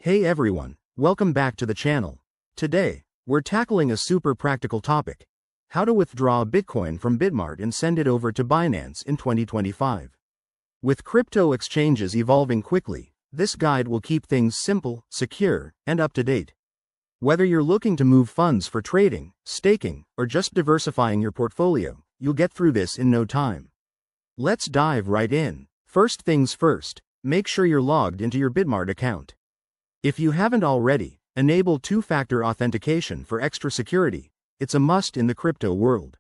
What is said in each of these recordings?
Hey everyone, welcome back to the channel. Today, we're tackling a super practical topic: how to withdraw Bitcoin from Bitmart and send it over to Binance in 2025. With crypto exchanges evolving quickly, this guide will keep things simple, secure, and up to date. Whether you're looking to move funds for trading, staking, or just diversifying your portfolio, you'll get through this in no time. Let's dive right in. First things first, make sure you're logged into your Bitmart account. If you haven't already, enable two-factor authentication for extra security. It's a must in the crypto world.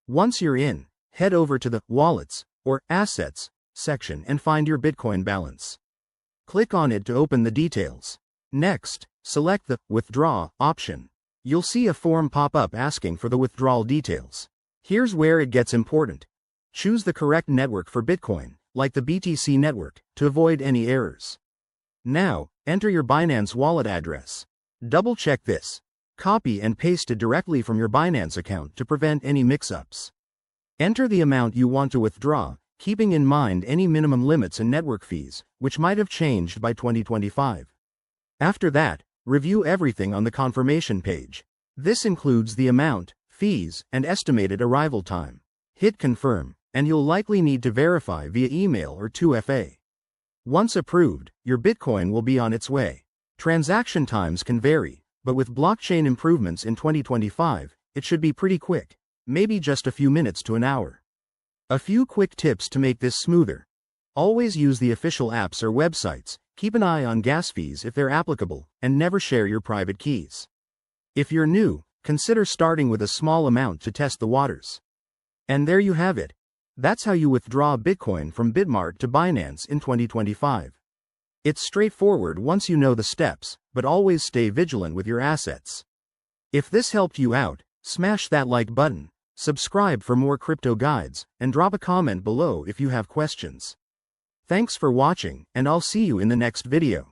Once you're in, head over to the Wallets or Assets section and find your Bitcoin balance. Click on it to open the details. Next, select the Withdraw option. You'll see a form pop up asking for the withdrawal details. Here's where it gets important. Choose the correct network for Bitcoin, like the BTC network, to avoid any errors. Now, enter your Binance wallet address. Double-check this. Copy and paste it directly from your Binance account to prevent any mix-ups. Enter the amount you want to withdraw, keeping in mind any minimum limits and network fees, which might have changed by 2025. After that, review everything on the confirmation page. This includes the amount, fees, and estimated arrival time. Hit confirm, and you'll likely need to verify via email or 2FA. Once approved, your Bitcoin will be on its way. Transaction times can vary, but with blockchain improvements in 2025, it should be pretty quick, maybe just a few minutes to an hour. A few quick tips to make this smoother. Always use the official apps or websites, keep an eye on gas fees if they're applicable, and never share your private keys. If you're new, consider starting with a small amount to test the waters. And there you have it. That's how you withdraw Bitcoin from Bitmart to Binance in 2025. It's straightforward once you know the steps, but always stay vigilant with your assets. If this helped you out, smash that like button, subscribe for more crypto guides, and drop a comment below if you have questions. Thanks for watching, and I'll see you in the next video.